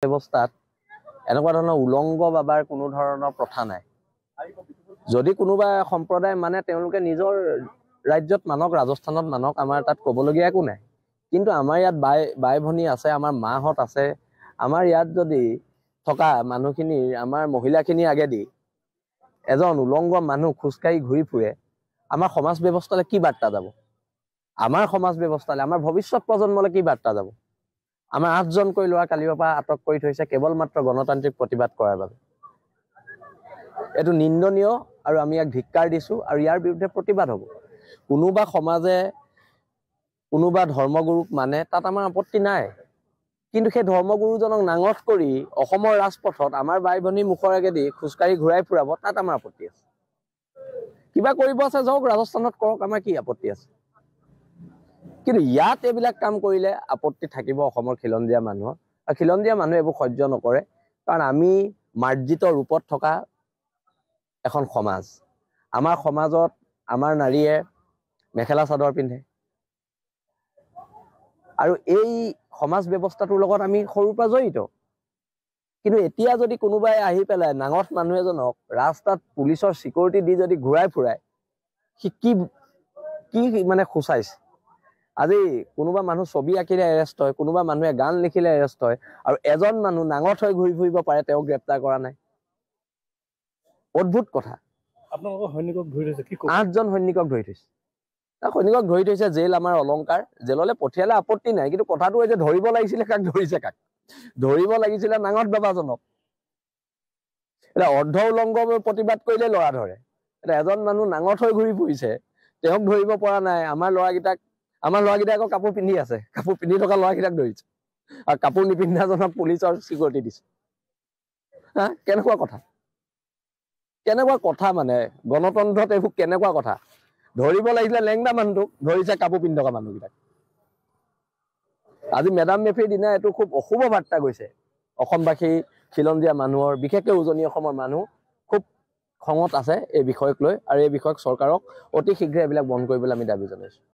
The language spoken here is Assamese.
ব্যৱস্থাত এনেকুৱা ধৰণৰ উলংগ বাবাৰ কোনো ধৰণৰ প্ৰথা নাই। যদি কোনোবা সম্প্ৰদায় মানে তেওঁলোকে নিজৰ ৰাজ্যত মানক, ৰাজস্থানত মানক, আমাৰ তাত ক'বলগীয়া একো নাই। কিন্তু আমাৰ ইয়াত বাই ভনী আছে, আমাৰ মাহঁত আছে। আমাৰ ইয়াত যদি থকা মানুহখিনিৰ, আমাৰ মহিলাখিনিৰ আগেদি এজন উলংগ মানুহ খোজকাঢ়ি ঘূৰি ফুৰে, আমাৰ সমাজ ব্যৱস্থালৈ কি বাৰ্তা যাব? আমাৰ সমাজ ব্যৱস্থালৈ, আমাৰ ভৱিষ্যত প্ৰজন্মলৈ কি বাৰ্তা যাব? আমাৰ 8জনকৈ ল'ৰা কালিৰ পৰা আটক কৰি থৈছে কেৱল মাত্ৰ গণতান্ত্ৰিক প্ৰতিবাদ কৰাৰ বাবে। এইটো নিন্দনীয় আৰু আমি ইয়াক ধিক্কাৰ দিছোঁ আৰু ইয়াৰ বিৰুদ্ধে প্ৰতিবাদ হ'ব। কোনোবা সমাজে কোনোবা ধৰ্মগুৰুক মানে তাত আমাৰ আপত্তি নাই, কিন্তু সেই ধৰ্মগুৰুজনক নাঙঠ কৰি অসমৰ ৰাজপথত আমাৰ বাই ভনী মুখৰ আগেদি খোজকাঢ়ি ঘূৰাই ফুৰাব, তাত আমাৰ আপত্তি আছে। কিবা কৰিব আছে যাওক, ৰাজস্থানত কৰক, আমাৰ কি আপত্তি আছে? কিন্তু ইয়াত এইবিলাক কাম কৰিলে আপত্তি থাকিব অসমৰ খিলঞ্জীয়া মানুহৰ। আৰু খিলঞ্জীয়া মানুহে এইবোৰ সহ্য নকৰে, কাৰণ আমি মাৰ্জিত ৰূপত থকা এখন সমাজ। আমাৰ সমাজত আমাৰ নাৰীয়ে মেখেলা চাদৰ পিন্ধে আৰু এই সমাজ ব্যৱস্থাটোৰ লগত আমি সৰুৰ পৰা জড়িত। কিন্তু এতিয়া যদি কোনোবাই আহি পেলাই নাঙঠ মানুহ এজনক ৰাস্তাত পুলিচৰ চিকিউৰিটি দি যদি ঘূৰাই ফুৰায়, সি কি মানে সূচাইছে? আজি কোনোবা মানুহ ছবি আঁকিলে এৰেষ্ট হয়, কোনোবা মানুহে গান লিখিলে এৰেষ্ট হয়, আৰু এজন মানুহ নাঙঠ হৈ ঘূৰি ফুৰিব পাৰে, তেওঁক গ্ৰেপ্তাৰ কৰা নাই। অদ্ভুত কথা। আপোনালোকৰ সৈনিকক ধৰি থৈছে, কি 8জন সৈনিকক ধৰি থৈছে। সৈনিকক ধৰি থৈছে, জেল আমাৰ অলংকাৰ, জেললৈ পঠিয়ালে আপত্তি নাই। কিন্তু কথাটো হৈছে ধৰিব লাগিছিলে কাক? ধৰিছে কাক? ধৰিব লাগিছিলে নাঙঠ বাবাজনক। এতিয়া অৰ্ধ উলংগ প্ৰতিবাদ কৰিলে ল'ৰা ধৰে, এতিয়া এজন মানুহ নাঙঠ হৈ ঘূৰি ফুৰিছে, তেওঁক ধৰিব পৰা নাই। আমাৰ ল'ৰাকেইটাই আকৌ কাপোৰ পিন্ধি আছে, কাপোৰ পিন্ধি থকা ল'ৰাকেইটাক ধৰিছে, আৰু কাপোৰ নিপিন্ধাজনক পুলিচৰ চিকিউৰিটি দিছে। কেনেকুৱা কথা? কেনেকুৱা কথা মানে? গণতন্ত্ৰত এইবোৰ কেনেকুৱা কথা? ধৰিব লাগিছিলে লেংদা মানুহটোক, ধৰিছে কাপোৰ পিন্ধি থকা মানুহকেইটাক। আজি মেডাম মেফিৰ দিনা এইটো খুব অশুভ বাৰ্তা গৈছে অসমবাসী, খিলঞ্জীয়া মানুহৰ, বিশেষকৈ উজনি অসমৰ মানুহ খুব খঙত আছে এই বিষয়ক লৈ, আৰু এই বিষয়ক চৰকাৰক অতি শীঘ্ৰে এইবিলাক বন্ধ কৰিবলৈ আমি দাবী জনাইছোঁ।